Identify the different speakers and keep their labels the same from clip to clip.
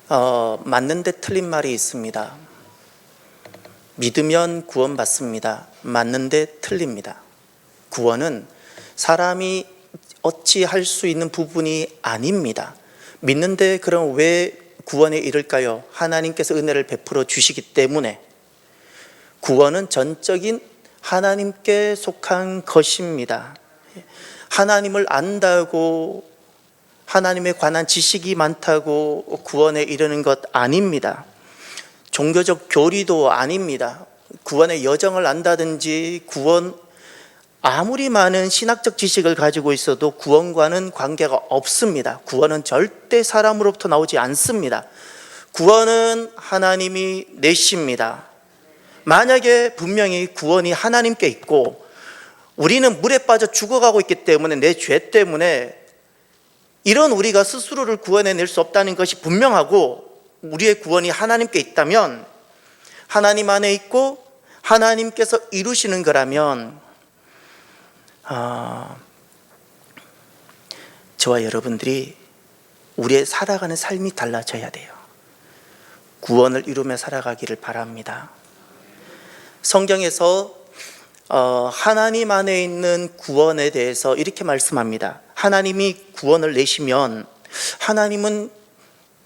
Speaker 1: 맞는데 틀린 말이 있습니다. 믿으면 구원받습니다. 맞는데 틀립니다. 구원은 사람이 어찌 할 수 있는 부분이 아닙니다. 믿는데 그럼 왜 구원에 이를까요? 하나님께서 은혜를 베풀어 주시기 때문에. 구원은 전적인 하나님께 속한 것입니다. 하나님을 안다고, 하나님에 관한 지식이 많다고 구원에 이르는 것 아닙니다. 종교적 교리도 아닙니다. 구원의 여정을 안다든지 아무리 많은 신학적 지식을 가지고 있어도 구원과는 관계가 없습니다. 구원은 절대 사람으로부터 나오지 않습니다. 구원은 하나님이 내십니다. 만약에 분명히 구원이 하나님께 있고 우리는 물에 빠져 죽어가고 있기 때문에, 내 죄 때문에 이런 우리가 스스로를 구원해낼 수 없다는 것이 분명하고, 우리의 구원이 하나님께 있다면, 하나님 안에 있고 하나님께서 이루시는 거라면 저와 여러분들이 우리의 살아가는 삶이 달라져야 돼요. 구원을 이루며 살아가기를 바랍니다. 성경에서 하나님 안에 있는 구원에 대해서 이렇게 말씀합니다. 하나님이 구원을 내시면, 하나님은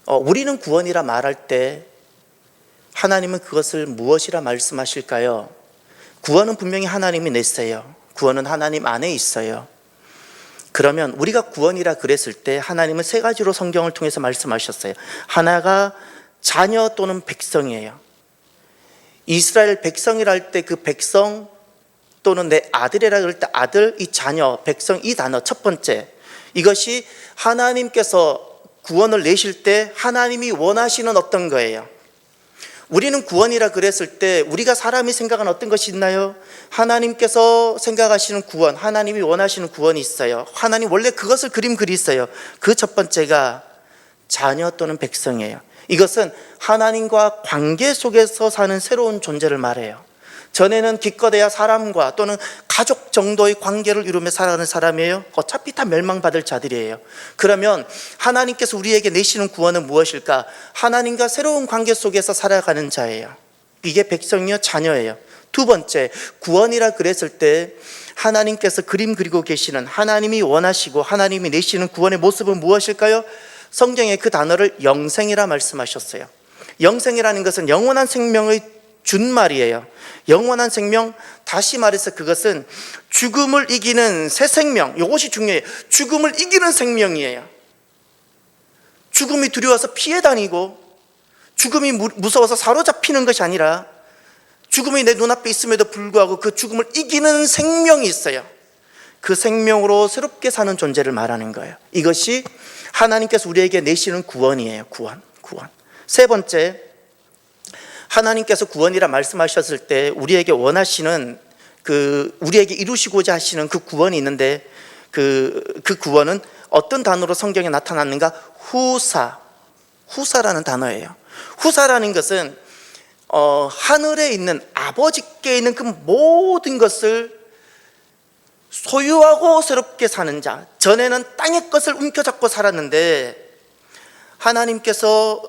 Speaker 1: 우리는 구원이라 말할 때 하나님은 그것을 무엇이라 말씀하실까요? 구원은 분명히 하나님이 냈어요. 구원은 하나님 안에 있어요. 그러면 우리가 구원이라 그랬을 때 하나님은 세 가지로 성경을 통해서 말씀하셨어요. 하나가 자녀 또는 백성이에요. 이스라엘 백성이라 할 때 그 백성 또는 내 아들이라 그럴 때 아들, 이 자녀, 백성, 이 단어 첫 번째, 이것이 하나님께서 구원을 내실 때 하나님이 원하시는 어떤 거예요. 우리는 구원이라 그랬을 때 우리가 사람이 생각하는 어떤 것이 있나요? 하나님께서 생각하시는 구원, 하나님이 원하시는 구원이 있어요. 하나님 원래 그것을 그림 그리셨어요. 그 첫 번째가 자녀 또는 백성이에요. 이것은 하나님과 관계 속에서 사는 새로운 존재를 말해요. 전에는 기껏해야 사람과 또는 가족 정도의 관계를 이루며 살아가는 사람이에요. 어차피 다 멸망받을 자들이에요. 그러면 하나님께서 우리에게 내시는 구원은 무엇일까? 하나님과 새로운 관계 속에서 살아가는 자예요. 이게 백성이요, 자녀예요. 두 번째, 구원이라 그랬을 때 하나님께서 그림 그리고 계시는, 하나님이 원하시고 하나님이 내시는 구원의 모습은 무엇일까요? 성경에 그 단어를 영생이라 말씀하셨어요. 영생이라는 것은 영원한 생명의 준말이에요. 영원한 생명, 다시 말해서 그것은 죽음을 이기는 새 생명. 이것이 중요해요. 죽음을 이기는 생명이에요. 죽음이 두려워서 피해 다니고, 죽음이 무서워서 사로잡히는 것이 아니라, 죽음이 내 눈앞에 있음에도 불구하고 그 죽음을 이기는 생명이 있어요. 그 생명으로 새롭게 사는 존재를 말하는 거예요. 이것이 하나님께서 우리에게 내시는 구원이에요. 구원. 세 번째, 하나님께서 구원이라 말씀하셨을 때 우리에게 원하시는, 우리에게 이루시고자 하시는 그 구원이 있는데, 그 구원은 어떤 단어로 성경에 나타났는가? 후사라는 단어예요. 후사라는 것은 하늘에 있는, 아버지께 있는 그 모든 것을 소유하고 새롭게 사는 자. 전에는 땅의 것을 움켜잡고 살았는데, 하나님께서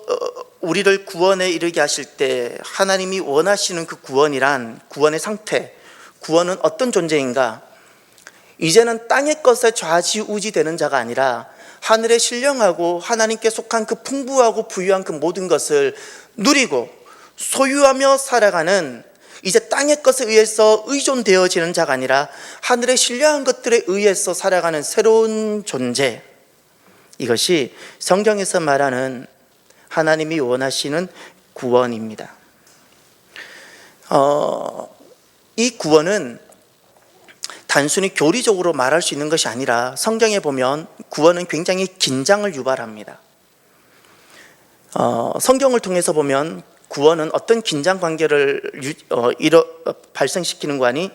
Speaker 1: 우리를 구원에 이르게 하실 때 하나님이 원하시는 그 구원이란, 구원의 상태, 구원은 어떤 존재인가? 이제는 땅의 것에 좌지우지 되는 자가 아니라 하늘에 신령하고 하나님께 속한 그 풍부하고 부유한 그 모든 것을 누리고 소유하며 살아가는, 이제 땅의 것에 의해서 의존되어지는 자가 아니라 하늘의 신령한 것들에 의해서 살아가는 새로운 존재. 이것이 성경에서 말하는 하나님이 원하시는 구원입니다. 이 구원은 단순히 교리적으로 말할 수 있는 것이 아니라 성경에 보면 구원은 굉장히 긴장을 유발합니다. 성경을 통해서 보면 구원은 어떤 긴장 관계를 발생시키는 거니?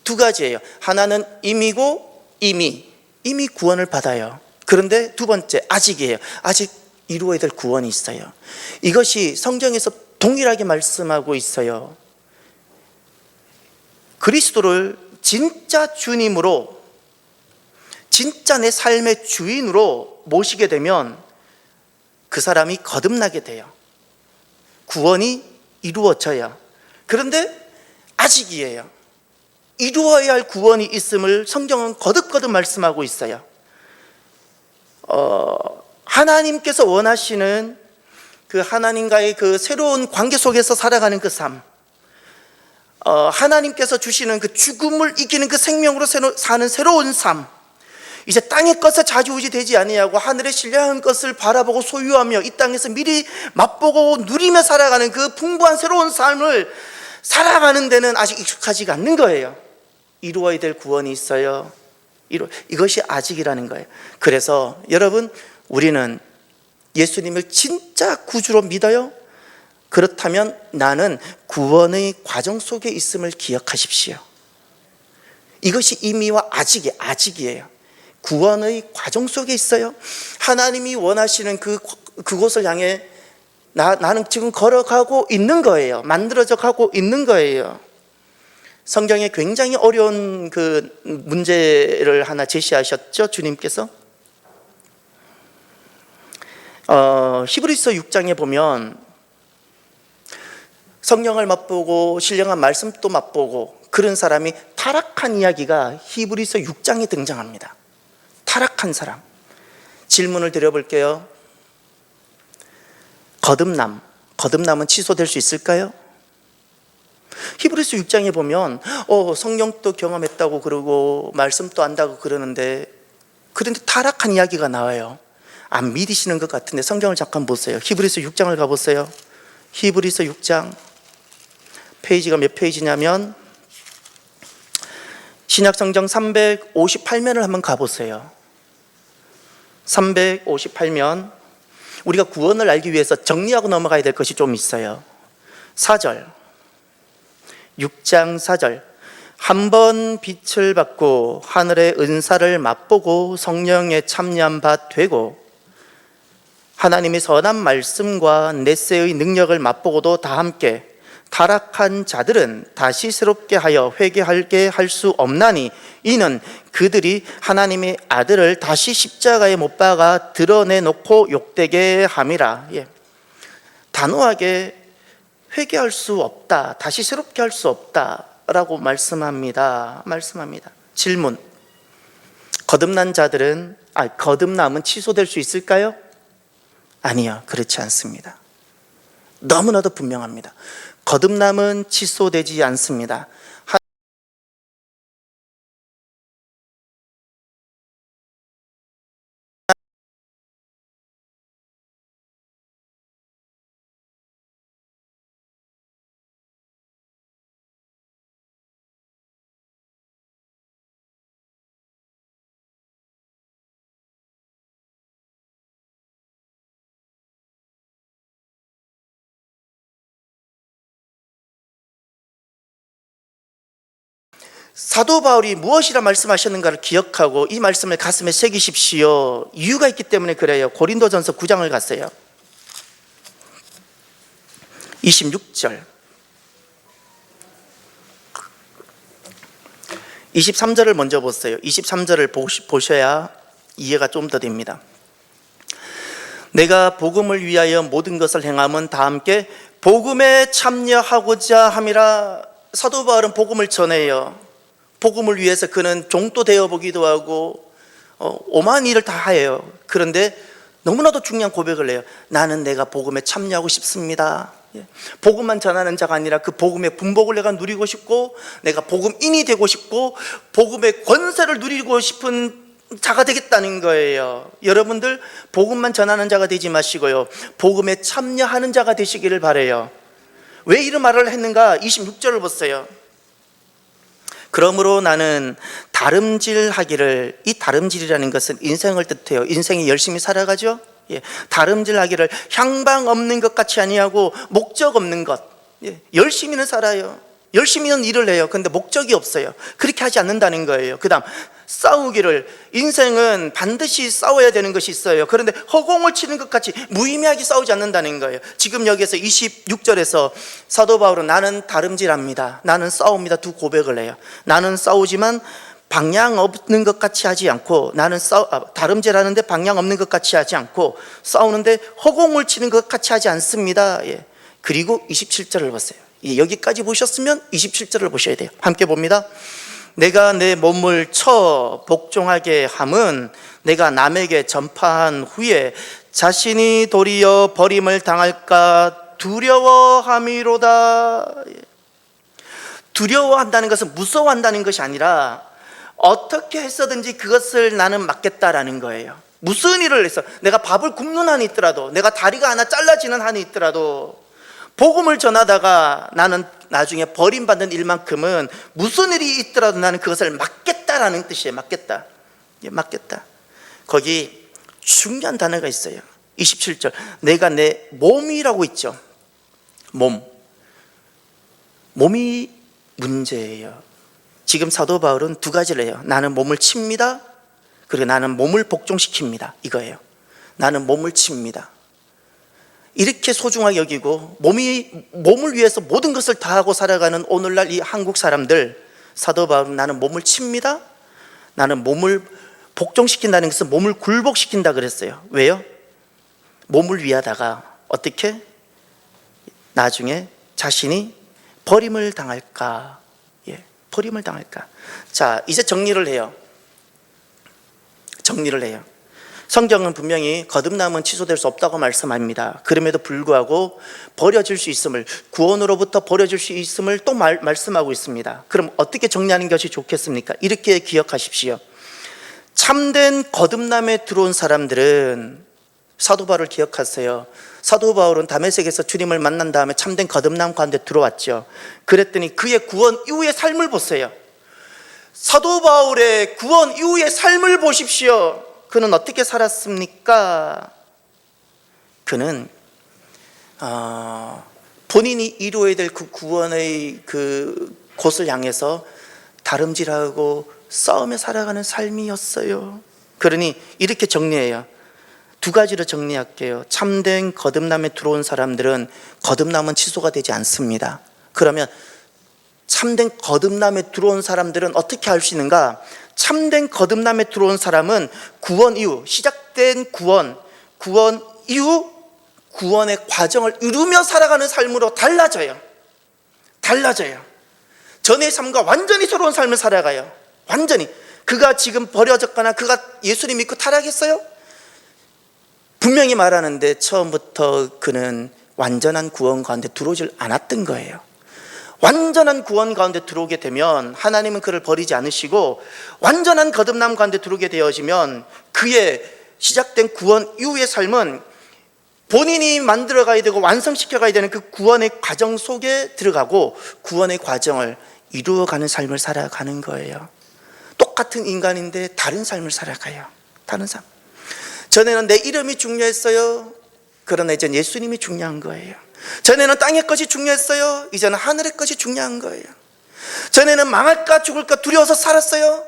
Speaker 1: 두 가지예요. 하나는 임이고, 이미 구원을 받아요. 그런데 두 번째, 아직이에요. 아직 이루어야 될 구원이 있어요. 이것이 성경에서 동일하게 말씀하고 있어요. 그리스도를 진짜 주님으로, 진짜 내 삶의 주인으로 모시게 되면 그 사람이 거듭나게 돼요. 구원이 이루어져요. 그런데 아직이에요. 이루어야 할 구원이 있음을 성경은 거듭거듭 말씀하고 있어요. 하나님께서 원하시는 그 하나님과의 그 새로운 관계 속에서 살아가는 그 삶, 하나님께서 주시는 그 죽음을 이기는 그 생명으로 사는 새로운 삶, 이제 땅의 것에 좌지우지되지 아니하고 하늘의 신령한 것을 바라보고 소유하며 이 땅에서 미리 맛보고 누리며 살아가는 그 풍부한 새로운 삶을 살아가는 데는 아직 익숙하지가 않는 거예요. 이루어야 될 구원이 있어요. 이것이 아직이라는 거예요. 그래서 여러분, 우리는 예수님을 진짜 구주로 믿어요? 그렇다면 나는 구원의 과정 속에 있음을 기억하십시오. 이것이 이미와 아직이에요. 구원의 과정 속에 있어요. 하나님이 원하시는 그곳을 향해 나는 지금 걸어가고 있는 거예요. 만들어져 가고 있는 거예요. 성경에 굉장히 어려운 그 문제를 하나 제시하셨죠, 주님께서. 히브리서 6장에 보면 성령을 맛보고 신령한 말씀도 맛보고 그런 사람이 타락한 이야기가 히브리서 6장에 등장합니다. 타락한 사람. 질문을 드려볼게요. 거듭남은 취소될 수 있을까요? 히브리서 6장에 보면 성령도 경험했다고 그러고 말씀도 안다고 그러는데, 그런데 타락한 이야기가 나와요. 안 믿으시는 것 같은데 성경을 잠깐 보세요. 히브리서 6장을 가보세요. 히브리서 6장 페이지가 몇 페이지냐면 신약성경 358면을 한번 가보세요. 358면, 우리가 구원을 알기 위해서 정리하고 넘어가야 될 것이 좀 있어요. 4절, 6장 4절, 한 번 빛을 받고 하늘의 은사를 맛보고 성령에 참여한 바 되고 하나님의 선한 말씀과 넷세의 능력을 맛보고도 다 함께 타락한 자들은 다시 새롭게 하여 회개하게 할 수 없나니 이는 그들이 하나님의 아들을 다시 십자가에 못 박아 드러내놓고 욕되게 함이라. 단호하게 회개할 수 없다, 다시 새롭게 할 수 없다라고 말씀합니다. 질문, 거듭남은 취소될 수 있을까요? 아니요, 그렇지 않습니다. 너무나도 분명합니다. 거듭남은 취소되지 않습니다. 사도 바울이 무엇이라 말씀하셨는가를 기억하고 이 말씀을 가슴에 새기십시오. 이유가 있기 때문에 그래요. 고린도전서 9장을 갔어요. 26절, 23절을 먼저 보세요. 23절을 보셔야 이해가 좀 더 됩니다. 내가 복음을 위하여 모든 것을 행함은 다 함께 복음에 참여하고자 함이라. 사도 바울은 복음을 전해요. 복음을 위해서 그는 종도 되어보기도 하고 오만 일을 다 해요. 그런데 너무나도 중요한 고백을 해요. 나는 내가 복음에 참여하고 싶습니다. 복음만 전하는 자가 아니라 그 복음의 분복을 내가 누리고 싶고, 내가 복음인이 되고 싶고, 복음의 권세를 누리고 싶은 자가 되겠다는 거예요. 여러분들 복음만 전하는 자가 되지 마시고요, 복음에 참여하는 자가 되시기를 바라요. 왜 이런 말을 했는가? 26절을 보세요. 그러므로 나는 다름질하기를, 이 다름질이라는 것은 인생을 뜻해요. 인생이 열심히 살아가죠. 다름질하기를 향방 없는 것 같이 아니하고 목적 없는 것. 열심히는 살아요. 열심히는 일을 해요. 그런데 목적이 없어요. 그렇게 하지 않는다는 거예요. 그 다음, 싸우기를, 인생은 반드시 싸워야 되는 것이 있어요. 그런데 허공을 치는 것 같이 무의미하게 싸우지 않는다는 거예요. 지금 여기에서 26절에서 사도 바울은 나는 다름질합니다, 나는 싸웁니다, 두 고백을 해요. 나는 싸우지만 방향 없는 것 같이 하지 않고, 나는 다름질하는데 방향 없는 것 같이 하지 않고, 싸우는데 허공을 치는 것 같이 하지 않습니다. 예. 그리고 27절을 보세요. 여기까지 보셨으면 27절을 보셔야 돼요. 함께 봅니다. 내가 내 몸을 쳐 복종하게 함은 내가 남에게 전파한 후에 자신이 도리어 버림을 당할까 두려워함이로다. 두려워한다는 것은 무서워한다는 것이 아니라 어떻게 해서든지 그것을 나는 막겠다라는 거예요. 무슨 일을 해서, 내가 밥을 굶는 한이 있더라도, 내가 다리가 하나 잘라지는 한이 있더라도, 복음을 전하다가 나는 나중에 버림받는 일만큼은 무슨 일이 있더라도 나는 그것을 막겠다라는 뜻이에요. 막겠다. 막겠다. 거기 중요한 단어가 있어요. 27절. 내가 내 몸이라고 있죠. 몸이 문제예요. 지금 사도 바울은 두 가지를 해요. 나는 몸을 칩니다. 그리고 나는 몸을 복종시킵니다. 이거예요. 나는 몸을 칩니다. 이렇게 소중하게 여기고 몸을 위해서 모든 것을 다하고 살아가는 오늘날 이 한국 사람들, 사도 바울은 나는 몸을 칩니다. 나는 몸을 복종시킨다는 것은 몸을 굴복시킨다 그랬어요. 왜요? 몸을 위하다가 어떻게? 나중에 자신이 버림을 당할까? 버림을 당할까? 자, 이제 정리를 해요. 성경은 분명히 거듭남은 취소될 수 없다고 말씀합니다. 그럼에도 불구하고 버려질 수 있음을, 구원으로부터 버려질 수 있음을 또 말씀하고 있습니다. 그럼 어떻게 정리하는 것이 좋겠습니까? 이렇게 기억하십시오. 참된 거듭남에 들어온 사람들은, 사도 바울을 기억하세요. 사도 바울은 다메섹에서 주님을 만난 다음에 참된 거듭남 가운데 들어왔죠. 그랬더니 그의 구원 이후의 삶을 보세요. 사도 바울의 구원 이후의 삶을 보십시오. 그는 어떻게 살았습니까? 그는 본인이 이루어야 될 그 구원의 그 곳을 향해서 다름질하고 싸우며 살아가는 삶이었어요. 그러니 이렇게 정리해요. 두 가지로 정리할게요. 참된 거듭남에 들어온 사람들은 거듭남은 취소가 되지 않습니다. 그러면 참된 거듭남에 들어온 사람들은 어떻게 할 수 있는가? 참된 거듭남에 들어온 사람은 구원 이후, 시작된 구원 이후 구원의 과정을 이루며 살아가는 삶으로 달라져요. 전의 삶과 완전히 새로운 삶을 살아가요. 완전히. 그가 지금 버려졌거나 그가 예수를 믿고 타락했어요? 분명히 말하는데 처음부터 그는 완전한 구원 가운데 들어오질 않았던 거예요. 완전한 구원 가운데 들어오게 되면 하나님은 그를 버리지 않으시고, 완전한 거듭남 가운데 들어오게 되어지면 그의 시작된 구원 이후의 삶은 본인이 만들어 가야 되고 완성시켜 가야 되는 그 구원의 과정 속에 들어가고 구원의 과정을 이루어가는 삶을 살아가는 거예요. 똑같은 인간인데 다른 삶을 살아가요. 다른 삶. 전에는 내 이름이 중요했어요. 그러나 이제 예수님이 중요한 거예요. 전에는 땅의 것이 중요했어요. 이제는 하늘의 것이 중요한 거예요. 전에는 망할까 죽을까 두려워서 살았어요.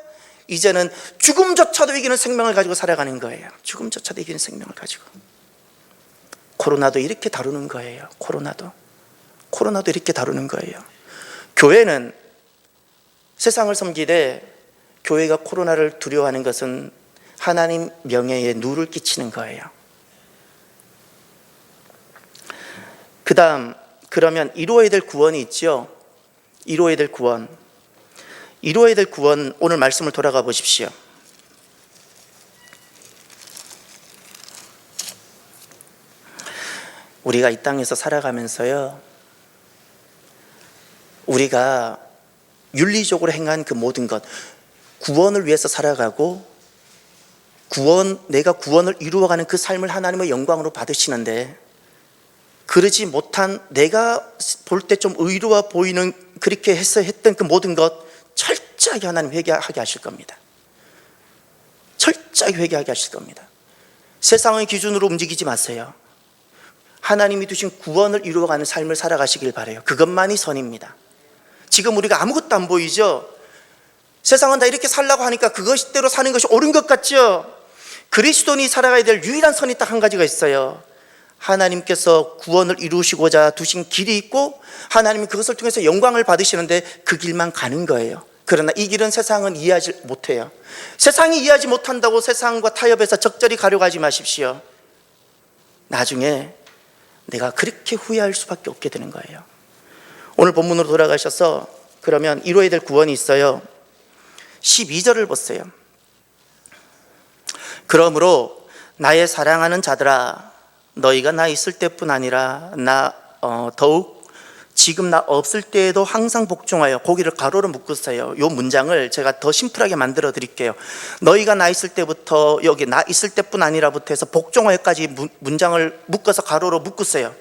Speaker 1: 이제는 죽음조차도 이기는 생명을 가지고 살아가는 거예요. 죽음조차도 이기는 생명을 가지고. 코로나도 이렇게 다루는 거예요. 코로나도 이렇게 다루는 거예요. 교회는 세상을 섬기되 교회가 코로나를 두려워하는 것은 하나님 명예에 누를 끼치는 거예요. 그 다음, 그러면 이루어야 될 구원이 있죠. 이루어야 될 구원, 오늘 말씀을 돌아가 보십시오. 우리가 이 땅에서 살아가면서요, 우리가 윤리적으로 행한 그 모든 것, 구원을 위해서 살아가고 내가 구원을 이루어가는 그 삶을 하나님의 영광으로 받으시는데, 그러지 못한 내가 볼 때 좀 의로워 보이는 그렇게 해서 했던 그 모든 것 철저하게 하나님 회개하게 하실 겁니다. 철저하게 회개하게 하실 겁니다. 세상의 기준으로 움직이지 마세요. 하나님이 두신 구원을 이루어가는 삶을 살아가시길 바라요. 그것만이 선입니다. 지금 우리가 아무것도 안 보이죠? 세상은 다 이렇게 살라고 하니까 그것대로 사는 것이 옳은 것 같죠? 그리스도인이 살아가야 될 유일한 선이 딱 한 가지가 있어요. 하나님께서 구원을 이루시고자 두신 길이 있고 하나님이 그것을 통해서 영광을 받으시는데 그 길만 가는 거예요. 그러나 이 길은 세상은 이해하지 못해요. 세상이 이해하지 못한다고 세상과 타협해서 적절히 가려고 하지 마십시오. 나중에 내가 그렇게 후회할 수밖에 없게 되는 거예요. 오늘 본문으로 돌아가셔서 그러면 이루어야 될 구원이 있어요. 12절을 보세요. 그러므로 나의 사랑하는 자들아, 너희가 나 있을 때뿐 아니라 더욱 지금 나 없을 때에도 항상 복종하여, 거기를 가로로 묶으세요. 이 문장을 제가 더 심플하게 만들어 드릴게요. 너희가 나 있을 때부터 여기 나 있을 때뿐 아니라부터 해서 복종하여까지 문장을 묶어서 가로로 묶으세요.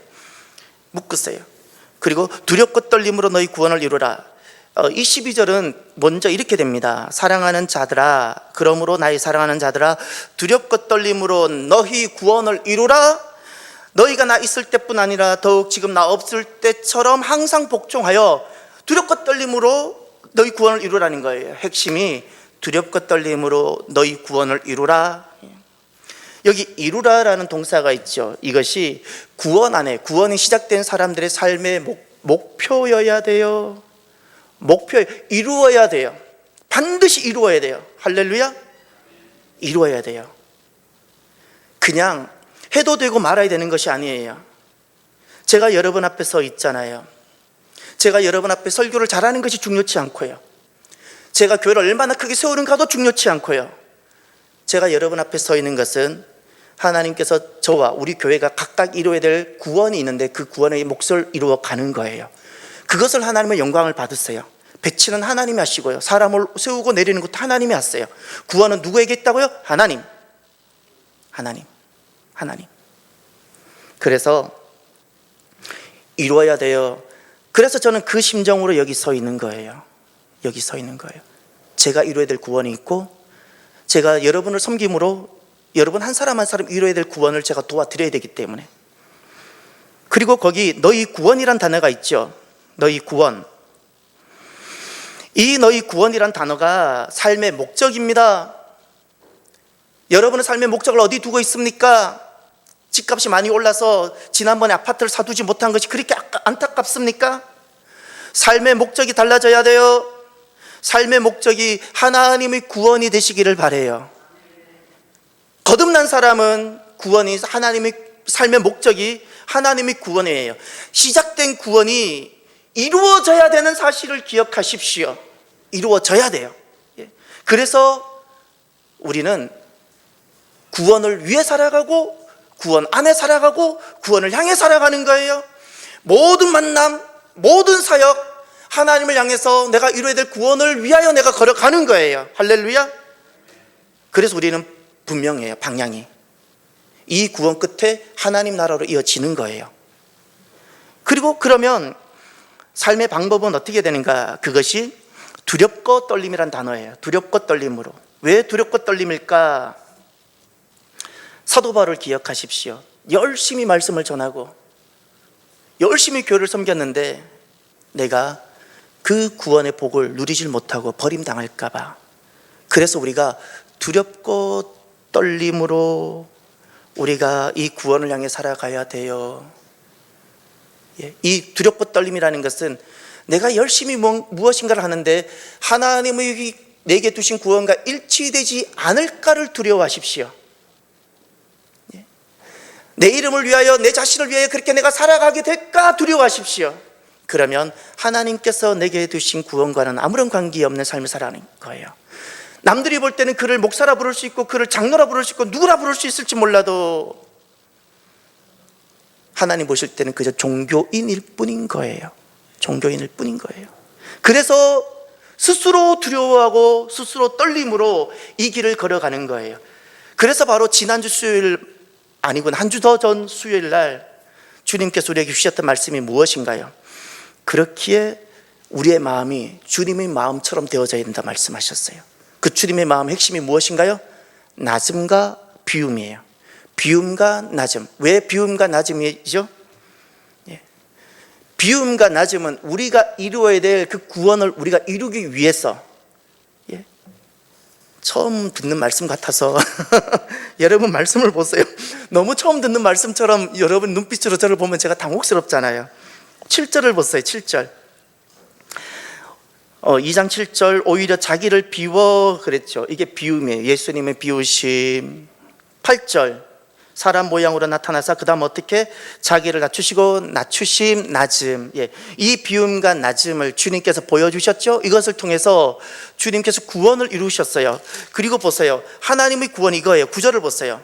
Speaker 1: 그리고 두렵고 떨림으로 너희 구원을 이루라. 이 12절은 먼저 이렇게 됩니다. 사랑하는 자들아, 그러므로 나의 사랑하는 자들아, 두렵고 떨림으로 너희 구원을 이루라. 너희가 나 있을 때뿐 아니라 더욱 지금 나 없을 때처럼 항상 복종하여 두렵고 떨림으로 너희 구원을 이루라는 거예요. 핵심이 두렵고 떨림으로 너희 구원을 이루라. 여기 이루라라는 동사가 있죠. 이것이 구원 안에, 구원이 시작된 사람들의 삶의 목표여야 돼요. 이루어야 돼요. 반드시 이루어야 돼요. 할렐루야. 이루어야 돼요. 그냥 해도 되고 말아야 되는 것이 아니에요. 제가 여러분 앞에 서 있잖아요. 제가 여러분 앞에 설교를 잘하는 것이 중요치 않고요. 제가 교회를 얼마나 크게 세우는가도 중요치 않고요. 제가 여러분 앞에 서 있는 것은 하나님께서 저와 우리 교회가 각각 이루어야 될 구원이 있는데 그 구원의 몫을 이루어 가는 거예요. 그것을 하나님의 영광을 받으세요. 배치는 하나님이 하시고요, 사람을 세우고 내리는 것도 하나님이 하세요. 구원은 누구에게 있다고요? 하나님. 그래서 이루어야 돼요. 그래서 저는 그 심정으로 여기 서 있는 거예요. 제가 이루어야 될 구원이 있고, 제가 여러분을 섬김으로 여러분 한 사람 한 사람 이루어야 될 구원을 제가 도와드려야 되기 때문에. 그리고 거기 너희 구원이란 단어가 있죠. 너희 구원. 이 너희 구원이란 단어가 삶의 목적입니다. 여러분의 삶의 목적을 어디 두고 있습니까? 집값이 많이 올라서 지난번에 아파트를 사두지 못한 것이 그렇게 안타깝습니까? 삶의 목적이 달라져야 돼요. 삶의 목적이 하나님의 구원이 되시기를 바라요. 거듭난 사람은 구원이 하나님의 삶의 목적이 하나님의 구원이에요. 시작된 구원이 이루어져야 되는 사실을 기억하십시오. 이루어져야 돼요. 그래서 우리는 구원을 위해 살아가고, 구원 안에 살아가고, 구원을 향해 살아가는 거예요. 모든 만남, 모든 사역, 하나님을 향해서 내가 이루어야 될 구원을 위하여 내가 걸어가는 거예요. 할렐루야. 그래서 우리는 분명해요. 방향이 이 구원 끝에 하나님 나라로 이어지는 거예요. 그리고 그러면 삶의 방법은 어떻게 되는가? 그것이 두렵고 떨림이란 단어예요. 두렵고 떨림으로. 왜 두렵고 떨림일까? 사도 바울을 기억하십시오. 열심히 말씀을 전하고 열심히 교회를 섬겼는데 내가 그 구원의 복을 누리질 못하고 버림당할까 봐. 그래서 우리가 두렵고 떨림으로 우리가 이 구원을 향해 살아가야 돼요. 이 두렵고 떨림이라는 것은 내가 열심히 무엇인가를 하는데 하나님의 내게 두신 구원과 일치되지 않을까를 두려워하십시오. 내 이름을 위하여, 내 자신을 위하여 그렇게 내가 살아가게 될까 두려워하십시오. 그러면 하나님께서 내게 두신 구원과는 아무런 관계없는 삶을 살아가는 거예요. 남들이 볼 때는 그를 목사라 부를 수 있고, 그를 장로라 부를 수 있고, 누구라 부를 수 있을지 몰라도 하나님 보실 때는 그저 종교인일 뿐인 거예요. 그래서 스스로 두려워하고 스스로 떨림으로 이 길을 걸어가는 거예요. 그래서 바로 지난주 수요일 아니군 한 주 더 전 수요일 날 주님께서 우리에게 주셨던 말씀이 무엇인가요? 그렇기에 우리의 마음이 주님의 마음처럼 되어져야 된다 말씀하셨어요. 그 주님의 마음의 핵심이 무엇인가요? 낮음과 비움이에요. 비움과 낮음. 왜 비움과 낮음이죠? 비움과 낮음은 우리가 이루어야 될 그 구원을 우리가 이루기 위해서, 처음 듣는 말씀 같아서 여러분 말씀을 보세요. 너무 처음 듣는 말씀처럼 여러분 눈빛으로 저를 보면 제가 당혹스럽잖아요. 7절을 보세요. 7절. 2장 7절 오히려 자기를 비워 그랬죠. 이게 비움이에요. 예수님의 비우심. 8절 사람 모양으로 나타나서 그 다음 어떻게 자기를 낮추시고 낮추심 낮음. 이 비움과 낮음을 주님께서 보여주셨죠. 이것을 통해서 주님께서 구원을 이루셨어요. 그리고 보세요, 하나님의 구원이 이거예요. 9절을 보세요.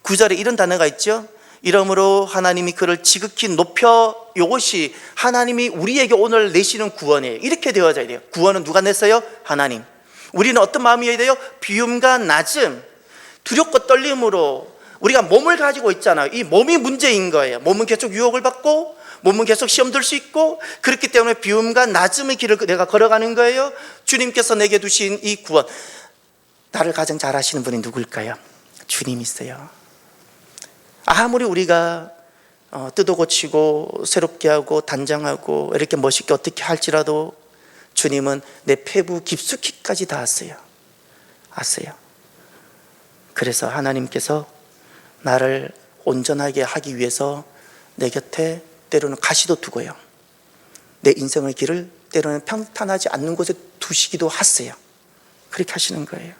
Speaker 1: 9절에 이런 단어가 있죠. 이러므로 하나님이 그를 지극히 높여. 이것이 하나님이 우리에게 오늘 내시는 구원이에요. 이렇게 되어져야 돼요. 구원은 누가 냈어요? 하나님. 우리는 어떤 마음이어야 돼요? 비움과 낮음, 두렵고 떨림으로 우리가 몸을 가지고 있잖아요. 이 몸이 문제인 거예요. 몸은 계속 유혹을 받고 몸은 계속 시험 들 수 있고, 그렇기 때문에 비움과 낮음의 길을 내가 걸어가는 거예요. 주님께서 내게 두신 이 구원, 나를 가장 잘 아시는 분이 누굴까요? 주님이세요. 아무리 우리가 뜯어 고치고 새롭게 하고 단장하고 이렇게 멋있게 어떻게 할지라도 주님은 내 폐부 깊숙이까지 다 아세요. 그래서 하나님께서 나를 온전하게 하기 위해서 내 곁에 때로는 가시도 두고요, 내 인생의 길을 때로는 평탄하지 않는 곳에 두시기도 하세요. 그렇게 하시는 거예요.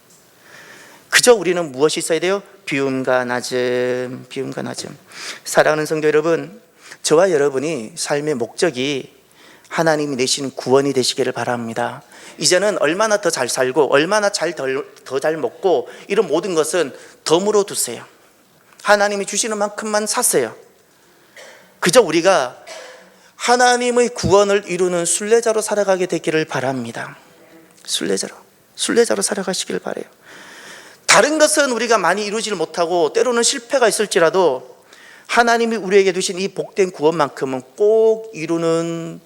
Speaker 1: 그저 우리는 무엇이 있어야 돼요? 비움과 낮음, 비움과 낮음. 사랑하는 성도 여러분, 저와 여러분이 삶의 목적이 하나님이 내시는 구원이 되시기를 바랍니다. 이제는 얼마나 더 잘 살고 얼마나 더 잘 먹고 이런 모든 것은 덤으로 두세요. 하나님이 주시는 만큼만 사세요. 그저 우리가 하나님의 구원을 이루는 순례자로 살아가게 되기를 바랍니다. 순례자로 살아가시길 바라요. 다른 것은 우리가 많이 이루지를 못하고 때로는 실패가 있을지라도 하나님이 우리에게 주신 이 복된 구원만큼은 꼭 이루는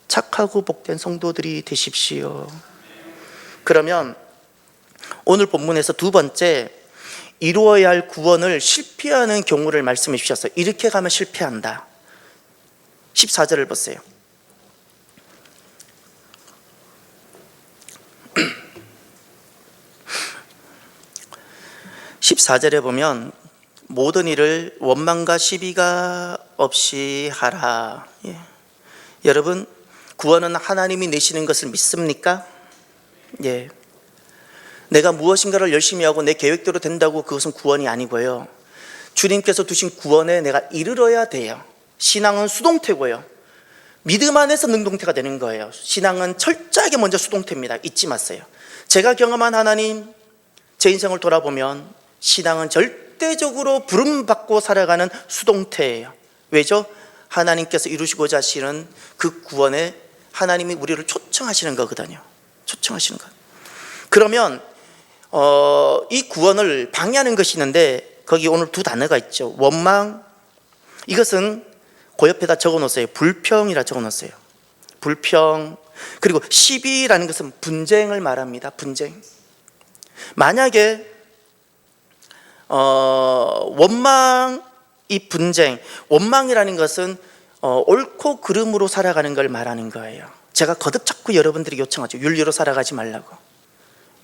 Speaker 1: 착하고 복된 성도들이 되십시오. 그러면 오늘 본문에서 두 번째, 이루어야 할 구원을 실패하는 경우를 말씀해 주셨어요. 이렇게 가면 실패한다. 14절을 보세요. 14절에 보면 모든 일을 원망과 시비가 없이 하라. 여러분, 구원은 하나님이 내시는 것을 믿습니까? 내가 무엇인가를 열심히 하고 내 계획대로 된다고 그것은 구원이 아니고요, 주님께서 두신 구원에 내가 이르러야 돼요. 신앙은 수동태고요, 믿음 안에서 능동태가 되는 거예요. 신앙은 철저하게 먼저 수동태입니다. 잊지 마세요. 제가 경험한 하나님, 제 인생을 돌아보면 신앙은 절대적으로 부름받고 살아가는 수동태예요. 왜죠? 하나님께서 이루시고자 하시는 그 구원에 하나님이 우리를 초청하시는 거거든요. 초청하시는 것. 그러면 이 구원을 방해하는 것이 있는데, 거기 오늘 두 단어가 있죠. 원망, 이것은 그 옆에다 적어놓으세요. 불평이라 적어놓으세요. 불평. 그리고 시비라는 것은 분쟁을 말합니다. 분쟁. 만약에 원망, 이 분쟁, 원망이라는 것은 옳고 그름으로 살아가는 걸 말하는 거예요. 제가 거듭 자꾸 여러분들이 요청하죠. 윤리로 살아가지 말라고.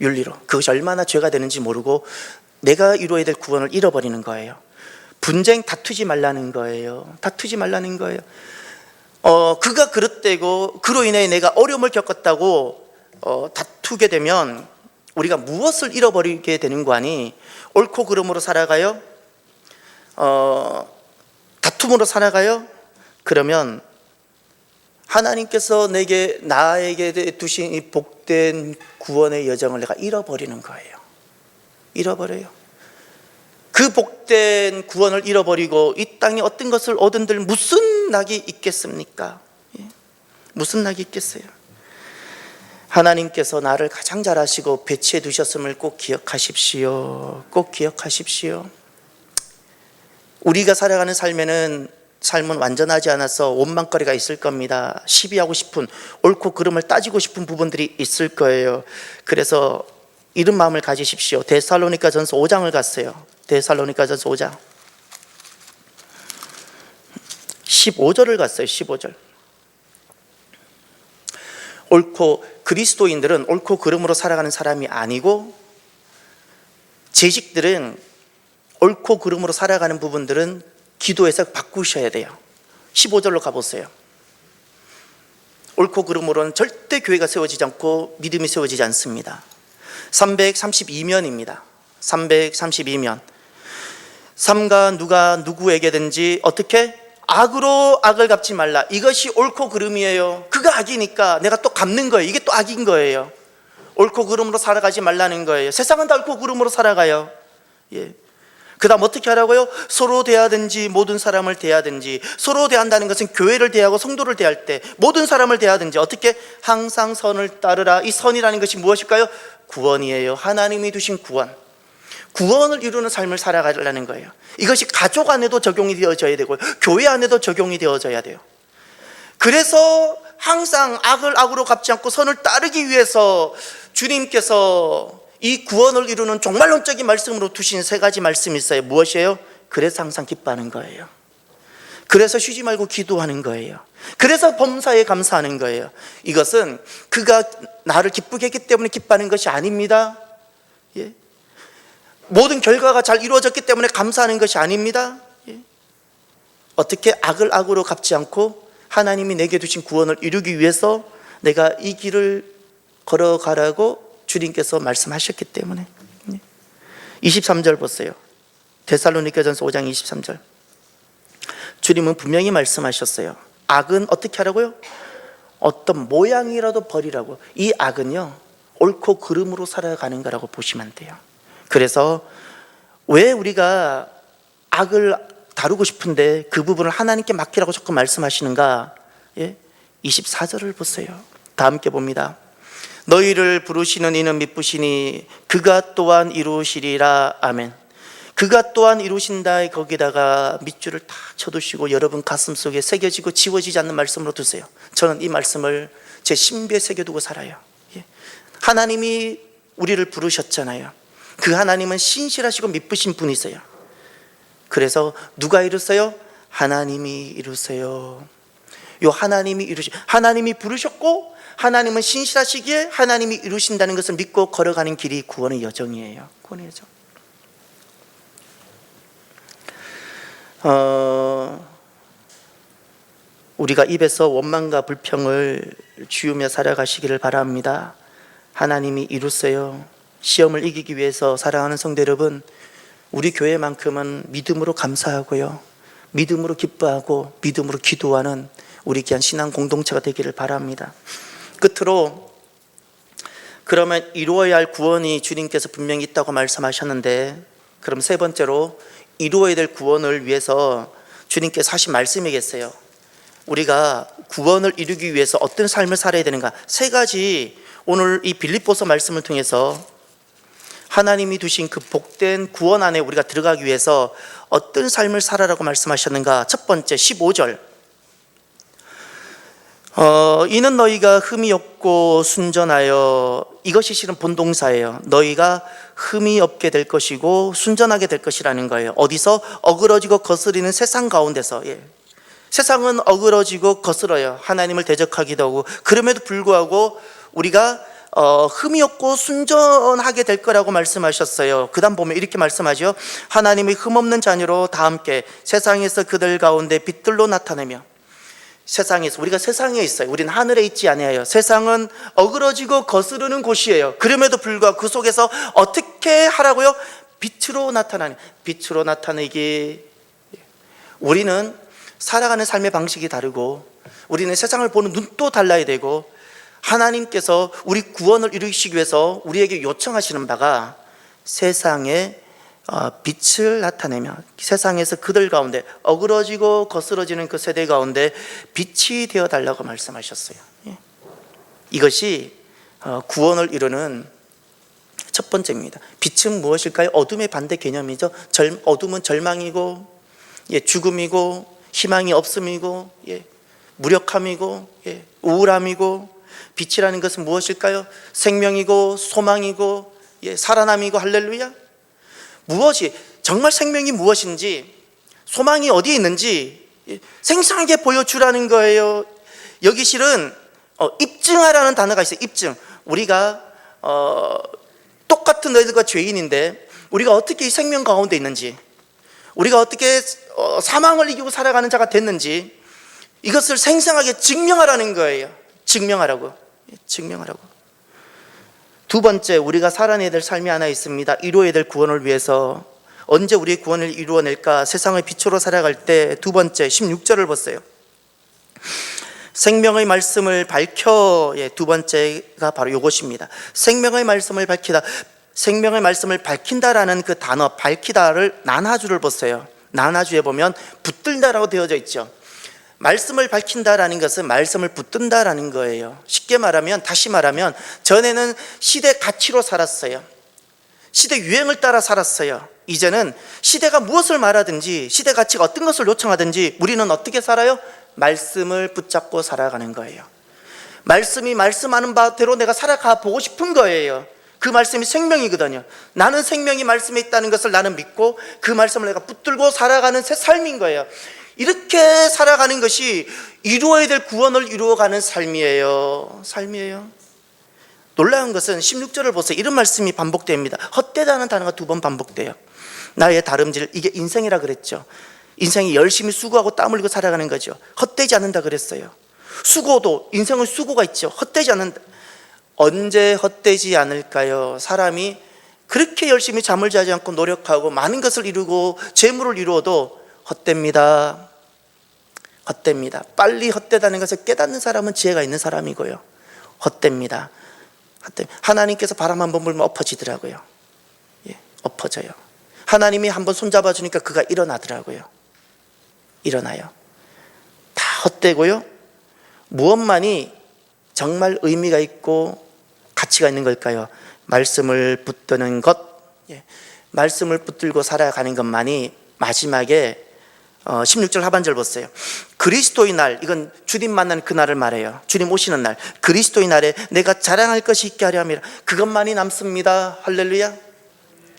Speaker 1: 윤리로. 그것이 얼마나 죄가 되는지 모르고 내가 이루어야 될 구원을 잃어버리는 거예요. 분쟁, 다투지 말라는 거예요. 다투지 말라는 거예요. 그가 그릇되고 그로 인해 내가 어려움을 겪었다고 다투게 되면 우리가 무엇을 잃어버리게 되는 거 아니? 옳고 그름으로 살아가요? 다툼으로 살아가요? 그러면 하나님께서 나에게 두신 이 복된 구원의 여정을 내가 잃어버리는 거예요. 잃어버려요. 그 복된 구원을 잃어버리고 이 땅에 어떤 것을 얻은들 무슨 낙이 있겠습니까? 무슨 낙이 있겠어요? 하나님께서 나를 가장 잘 아시고 배치해 두셨음을 꼭 기억하십시오. 꼭 기억하십시오. 우리가 살아가는 삶은 완전하지 않아서 원망거리가 있을 겁니다. 시비하고 싶은, 옳고 그름을 따지고 싶은 부분들이 있을 거예요. 그래서 이런 마음을 가지십시오. 데살로니가전서 5장을 갔어요. 데살로니가전서 5장 15절을 갔어요. 15절. 그리스도인들은 옳고 그름으로 살아가는 사람이 아니고, 재직들은 옳고 그름으로 살아가는 부분들은 기도해서 바꾸셔야 돼요. 15절로 가보세요. 옳고 그름으로는 절대 교회가 세워지지 않고 믿음이 세워지지 않습니다. 332면입니다. 332면. 삼가 누가 누구에게든지 어떻게? 악으로 악을 갚지 말라. 이것이 옳고 그름이에요. 그가 악이니까 내가 또 갚는 거예요. 이게 또 악인 거예요. 옳고 그름으로 살아가지 말라는 거예요. 세상은 다 옳고 그름으로 살아가요. 그 다음 어떻게 하라고요? 서로 대하든지 모든 사람을 대하든지. 서로 대한다는 것은 교회를 대하고 성도를 대할 때 모든 사람을 대하든지 어떻게? 항상 선을 따르라. 이 선이라는 것이 무엇일까요? 구원이에요. 하나님이 두신 구원. 구원을 이루는 삶을 살아가려는 거예요. 이것이 가족 안에도 적용이 되어져야 되고 교회 안에도 적용이 되어져야 돼요. 그래서 항상 악을 악으로 갚지 않고 선을 따르기 위해서 주님께서 이 구원을 이루는 종말론적인 말씀으로 두신 세 가지 말씀이 있어요. 무엇이에요? 그래서 항상 기뻐하는 거예요. 그래서 쉬지 말고 기도하는 거예요. 그래서 범사에 감사하는 거예요. 이것은 그가 나를 기쁘게 했기 때문에 기뻐하는 것이 아닙니다. 모든 결과가 잘 이루어졌기 때문에 감사하는 것이 아닙니다. 어떻게 악을 악으로 갚지 않고 하나님이 내게 주신 구원을 이루기 위해서 내가 이 길을 걸어가라고 주님께서 말씀하셨기 때문에. 23절 보세요. 데살로니가전서 5장 23절. 주님은 분명히 말씀하셨어요. 악은 어떻게 하라고요? 어떤 모양이라도 버리라고. 이 악은요, 옳고 그름으로 살아가는 거라고 보시면 돼요. 그래서 왜 우리가 악을 다루고 싶은데 그 부분을 하나님께 맡기라고 자꾸 말씀하시는가? 24절을 보세요. 다 함께 봅니다. 너희를 부르시는 이는 미쁘시니 그가 또한 이루시리라. 아멘. 그가 또한 이루신다. 거기다가 밑줄을 다 쳐두시고 여러분 가슴 속에 새겨지고 지워지지 않는 말씀으로 두세요. 저는 이 말씀을 제 신비에 새겨두고 살아요. 하나님이 우리를 부르셨잖아요. 그 하나님은 신실하시고 미쁘신 분이세요. 그래서 누가 이루세요? 하나님이 이루세요. 요 하나님이 부르셨고 하나님은 신실하시기에 하나님이 이루신다는 것을 믿고 걸어가는 길이 구원의 여정이에요. 구원의 여정. 우리가 입에서 원망과 불평을 지우며 살아가시기를 바랍니다. 하나님이 이루세요. 시험을 이기기 위해서 살아가는 성도 여러분, 우리 교회만큼은 믿음으로 감사하고요, 믿음으로 기뻐하고 믿음으로 기도하는 우리 귀한 신앙 공동체가 되기를 바랍니다. 끝으로 그러면 이루어야 할 구원이 주님께서 분명히 있다고 말씀하셨는데, 그럼 세 번째로 이루어야 될 구원을 위해서 주님께서 하신 말씀이 계세요. 우리가 구원을 이루기 위해서 어떤 삶을 살아야 되는가? 세 가지 오늘 이 빌립보서 말씀을 통해서 하나님이 두신 그 복된 구원 안에 우리가 들어가기 위해서 어떤 삶을 살아라고 말씀하셨는가? 첫 번째 15절. 이는 너희가 흠이 없고 순전하여, 이것이 실은 본동사예요. 너희가 흠이 없게 될 것이고 순전하게 될 것이라는 거예요. 어디서? 어그러지고 거스리는 세상 가운데서. 세상은 어그러지고 거스러요. 하나님을 대적하기도 하고. 그럼에도 불구하고 우리가 흠이 없고 순전하게 될 거라고 말씀하셨어요. 그 다음 보면 이렇게 말씀하죠. 하나님의 흠없는 자녀로 다 함께 세상에서 그들 가운데 빛들로 나타내며. 세상에서, 우리가 세상에 있어요. 우리는 하늘에 있지 아니하여. 세상은 어그러지고 거스르는 곳이에요. 그럼에도 불구하고 그 속에서 어떻게 하라고요? 빛으로 나타나는, 빛으로 나타내기. 우리는 살아가는 삶의 방식이 다르고 우리는 세상을 보는 눈도 달라야 되고, 하나님께서 우리 구원을 이루시기 위해서 우리에게 요청하시는 바가 세상에 빛을 나타내며 세상에서 그들 가운데 어그러지고 거스러지는 그 세대 가운데 빛이 되어달라고 말씀하셨어요. 이것이 구원을 이루는 첫 번째입니다. 빛은 무엇일까요? 어둠의 반대 개념이죠. 어둠은 절망이고 죽음이고 희망이 없음이고 무력함이고 우울함이고, 빛이라는 것은 무엇일까요? 생명이고 소망이고 살아남이고. 할렐루야. 무엇이 정말 생명이 무엇인지, 소망이 어디에 있는지 생생하게 보여주라는 거예요. 여기 실은 입증하라는 단어가 있어요. 입증. 우리가 똑같은 너희들과 죄인인데 우리가 어떻게 이 생명 가운데 있는지, 우리가 어떻게 사망을 이기고 살아가는 자가 됐는지, 이것을 생생하게 증명하라는 거예요. 증명하라고. 두 번째, 우리가 살아내야 될 삶이 하나 있습니다. 이루어야 될 구원을 위해서. 언제 우리의 구원을 이루어낼까? 세상의 빛으로 살아갈 때 두 번째 16절을 보세요. 생명의 말씀을 밝혀. 두 번째가 바로 이것입니다. 생명의 말씀을 밝히다. 생명의 말씀을 밝힌다라는 그 단어, 밝히다를 난하주를 보세요. 난하주에 보면 붙들다라고 되어져 있죠. 말씀을 밝힌다라는 것은 말씀을 붙든다라는 거예요. 쉽게 말하면, 다시 말하면, 전에는 시대 가치로 살았어요. 시대 유행을 따라 살았어요. 이제는 시대가 무엇을 말하든지, 시대 가치가 어떤 것을 요청하든지 우리는 어떻게 살아요? 말씀을 붙잡고 살아가는 거예요. 말씀이 말씀하는 바대로 내가 살아가 보고 싶은 거예요. 그 말씀이 생명이거든요. 나는 생명이 말씀에 있다는 것을 나는 믿고 그 말씀을 내가 붙들고 살아가는 새 삶인 거예요. 이렇게 살아가는 것이 이루어야 될 구원을 이루어가는 삶이에요. 놀라운 것은 16절을 보세요. 이런 말씀이 반복됩니다. 헛되다는 단어가 2번 반복돼요. 나의 다름질, 이게 인생이라 그랬죠. 인생이 열심히 수고하고 땀 흘리고 살아가는 거죠. 헛되지 않는다 그랬어요. 수고도, 인생의 수고가 있죠. 헛되지 않는다. 언제 헛되지 않을까요? 사람이 그렇게 열심히 잠을 자지 않고 노력하고 많은 것을 이루고 재물을 이루어도 헛됩니다. 빨리 헛되다는 것을 깨닫는 사람은 지혜가 있는 사람이고요. 헛됩니다. 하나님께서 바람 한번 불면 엎어지더라고요. 엎어져요. 하나님이 한번 손잡아 주니까 그가 일어나더라고요. 일어나요. 다 헛되고요. 무엇만이 정말 의미가 있고 가치가 있는 걸까요? 말씀을 붙드는 것, 말씀을 붙들고 살아가는 것만이 마지막에 16절 하반절 보세요. 그리스도의 날, 이건 주님 만나는 그날을 말해요. 주님 오시는 날, 그리스도의 날에 내가 자랑할 것이 있게 하려 함이라. 그것만이 남습니다. 할렐루야.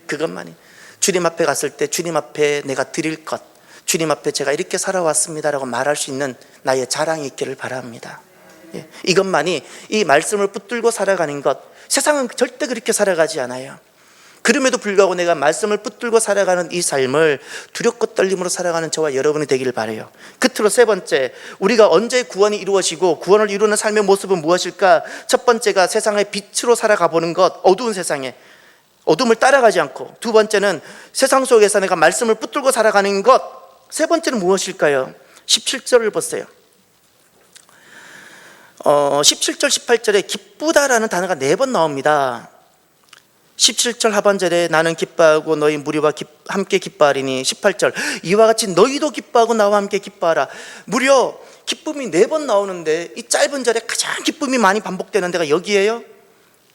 Speaker 1: 그것만이. 주님 앞에 갔을 때 주님 앞에 내가 드릴 것, 주님 앞에 제가 이렇게 살아왔습니다라고 말할 수 있는 나의 자랑이 있기를 바랍니다. 이것만이, 이 말씀을 붙들고 살아가는 것, 세상은 절대 그렇게 살아가지 않아요. 그럼에도 불구하고 내가 말씀을 붙들고 살아가는 이 삶을 두렵고 떨림으로 살아가는 저와 여러분이 되기를 바라요. 끝으로 세 번째, 우리가 언제 구원이 이루어지고 구원을 이루는 삶의 모습은 무엇일까? 첫 번째가 세상의 빛으로 살아가 보는 것, 어두운 세상에 어둠을 따라가지 않고. 두 번째는 세상 속에서 내가 말씀을 붙들고 살아가는 것. 세 번째는 무엇일까요? 17절을 보세요. 17절 18절에 기쁘다라는 단어가 4번 나옵니다. 17절 하반절에 나는 기뻐하고 너희 무리와 함께 기뻐하리니, 18절 이와 같이 너희도 기뻐하고 나와 함께 기뻐하라. 무려 기쁨이 4번 나오는데 이 짧은 절에 가장 기쁨이 많이 반복되는 데가 여기에요.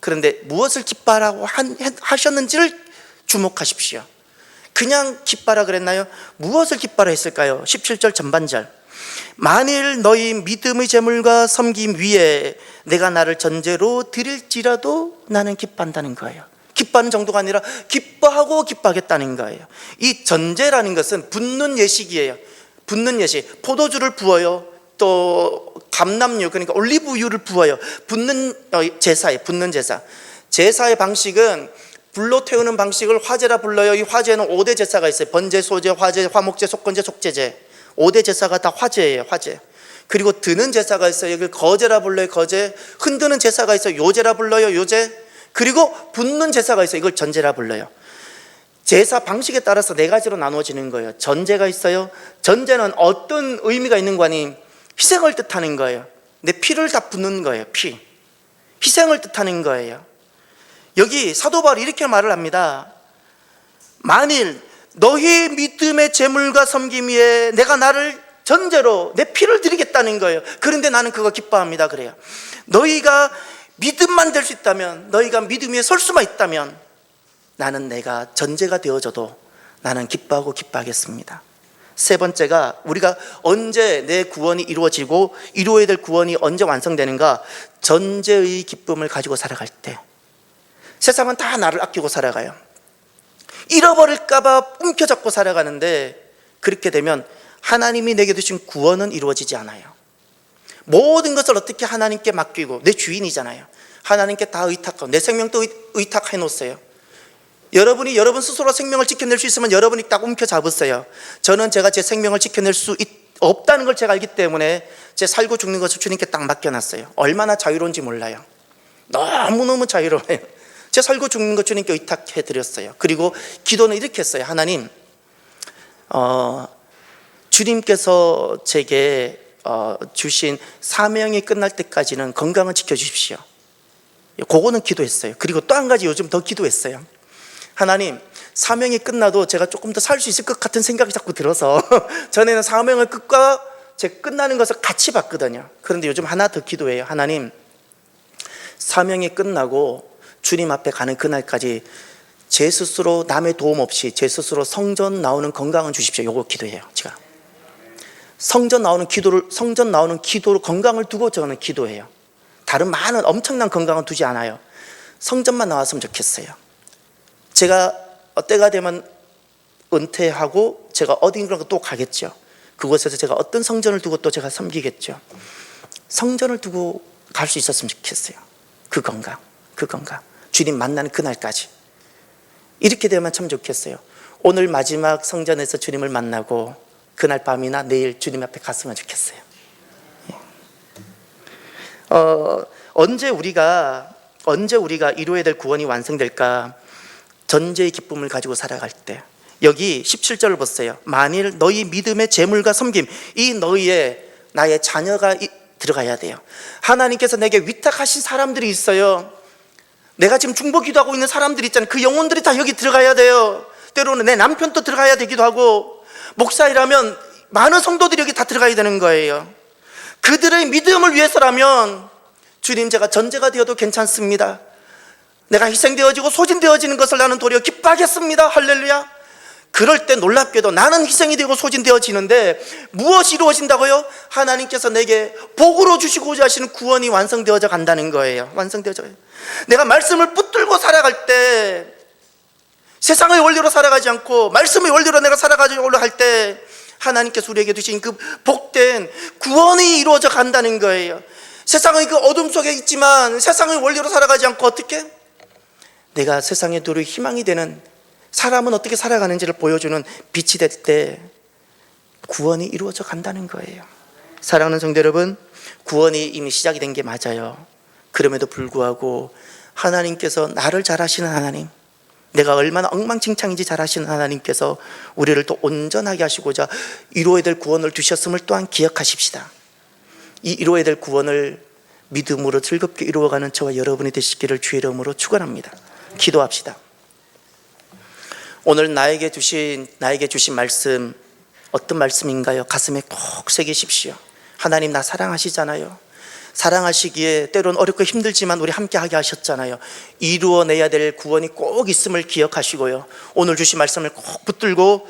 Speaker 1: 그런데 무엇을 기뻐하라고 하셨는지를 주목하십시오. 그냥 기뻐하라 그랬나요? 무엇을 기뻐하라 했을까요? 17절 전반절, 만일 너희 믿음의 제물과 섬김 위에 내가 나를 전제로 드릴지라도 나는 기뻐한다는 거예요. 기뻐하는 정도가 아니라 기뻐하고 기뻐하겠다는 거예요. 이 전제라는 것은 붓는 예식이에요. 붓는 예식, 포도주를 부어요. 또 감람유, 그러니까 올리브유를 부어요. 붓는 제사에, 붓는 제사. 제사의 방식은 불로 태우는 방식을 화제라 불러요. 이 화제는 5대 제사가 있어요. 번제, 소제, 화제, 화목제, 속건제, 속제제. 5대 제사가 다 화제예요. 화제. 그리고 드는 제사가 있어요. 이걸 거제라 불러요. 거제. 흔드는 제사가 있어요. 요제라 불러요. 요제. 그리고 붓는 제사가 있어요. 이걸 전제라 불러요. 제사 방식에 따라서 4가지로 나누어지는 거예요. 전제가 있어요. 전제는 어떤 의미가 있는 거니? 희생을 뜻하는 거예요. 내 피를 다 붓는 거예요. 피. 희생을 뜻하는 거예요. 여기 사도 바울이 이렇게 말을 합니다. 만일 너희 믿음의 제물과 섬김 위에 내가 나를 전제로 내 피를 드리겠다는 거예요. 그런데 나는 그거 기뻐합니다. 그래요. 너희가 믿음만 될 수 있다면, 너희가 믿음 위에 설 수만 있다면 나는 내가 전제가 되어져도 나는 기뻐하고 기뻐하겠습니다. 세 번째가, 우리가 언제 내 구원이 이루어지고 이루어야 될 구원이 언제 완성되는가? 전제의 기쁨을 가지고 살아갈 때. 세상은 다 나를 아끼고 살아가요. 잃어버릴까 봐 움켜잡고 살아가는데, 그렇게 되면 하나님이 내게 주신 구원은 이루어지지 않아요. 모든 것을 어떻게 하나님께 맡기고, 내 주인이잖아요. 하나님께 다 의탁하고, 내 생명도 의탁해 놓으세요. 여러분이 여러분 스스로 생명을 지켜낼 수 있으면 여러분이 딱 움켜잡으세요. 저는 제가 제 생명을 지켜낼 수 없다는 걸 제가 알기 때문에 제 살고 죽는 것을 주님께 딱 맡겨놨어요. 얼마나 자유로운지 몰라요. 너무너무 자유로워요. 제 살고 죽는 것 주님께 의탁해드렸어요. 그리고 기도는 이렇게 했어요. 하나님, 주님께서 제게 주신 사명이 끝날 때까지는 건강을 지켜주십시오. 그거는 기도했어요. 그리고 또 한 가지 요즘 더 기도했어요. 하나님, 사명이 끝나도 제가 조금 더 살 수 있을 것 같은 생각이 자꾸 들어서 전에는 사명의 끝과 제 끝나는 것을 같이 봤거든요. 그런데 요즘 하나 더 기도해요. 하나님, 사명이 끝나고 주님 앞에 가는 그날까지 제 스스로 남의 도움 없이 제 스스로 성전 나오는 건강을 주십시오. 요거 기도해요. 제가 성전 나오는 기도로 건강을 두고 저는 기도해요. 다른 많은 엄청난 건강은 두지 않아요. 성전만 나왔으면 좋겠어요. 제가 때가 되면 은퇴하고 제가 어딘가 또 가겠죠. 그곳에서 제가 어떤 성전을 두고 또 제가 섬기겠죠. 성전을 두고 갈 수 있었으면 좋겠어요. 그 건강 주님 만나는 그날까지 이렇게 되면 참 좋겠어요. 오늘 마지막 성전에서 주님을 만나고 그날 밤이나 내일 주님 앞에 갔으면 좋겠어요. 언제 우리가 이루어야 될 구원이 완성될까? 전제의 기쁨을 가지고 살아갈 때. 여기 17절을 보세요. 만일 너희 믿음의 재물과 섬김, 이 너희의 나의 자녀가 들어가야 돼요. 하나님께서 내게 위탁하신 사람들이 있어요. 내가 지금 중보 기도하고 있는 사람들이 있잖아요. 그 영혼들이 다 여기 들어가야 돼요. 때로는 내 남편도 들어가야 되기도 하고, 목사이라면 많은 성도들이 여기 다 들어가야 되는 거예요. 그들의 믿음을 위해서라면 주님, 제가 전제가 되어도 괜찮습니다. 내가 희생되어지고 소진되어지는 것을 나는 도리어 기뻐하겠습니다. 할렐루야. 그럴 때 놀랍게도 나는 희생이 되고 소진되어지는데 무엇이 이루어진다고요? 하나님께서 내게 복으로 주시고자 하시는 구원이 완성되어져 간다는 거예요. 완성되어져요. 내가 말씀을 붙들고 살아갈 때, 세상의 원리로 살아가지 않고 말씀의 원리로 내가 살아가려고 할 때 하나님께서 우리에게 주신 그 복된 구원이 이루어져 간다는 거예요. 세상의 그 어둠 속에 있지만 세상의 원리로 살아가지 않고 어떻게? 내가 세상에 누릴 희망이 되는, 사람은 어떻게 살아가는지를 보여주는 빛이 될 때 구원이 이루어져 간다는 거예요. 사랑하는 성도 여러분, 구원이 이미 시작이 된 게 맞아요. 그럼에도 불구하고 하나님께서 나를 잘 아시는 하나님, 내가 얼마나 엉망진창인지 잘 아시는 하나님께서 우리를 또 온전하게 하시고자 이루어야 될 구원을 주셨음을 또한 기억하십시다. 이 이루어야 될 구원을 믿음으로 즐겁게 이루어가는 저와 여러분이 되시기를 주의 이름으로 축원합니다. 기도합시다. 오늘 나에게 주신 말씀, 어떤 말씀인가요? 가슴에 꼭 새기십시오. 하나님, 나 사랑하시잖아요. 사랑하시기에 때론 어렵고 힘들지만 우리 함께하게 하셨잖아요. 이루어내야 될 구원이 꼭 있음을 기억하시고요, 오늘 주신 말씀을 꼭 붙들고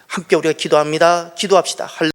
Speaker 1: 함께 우리가 기도합시다.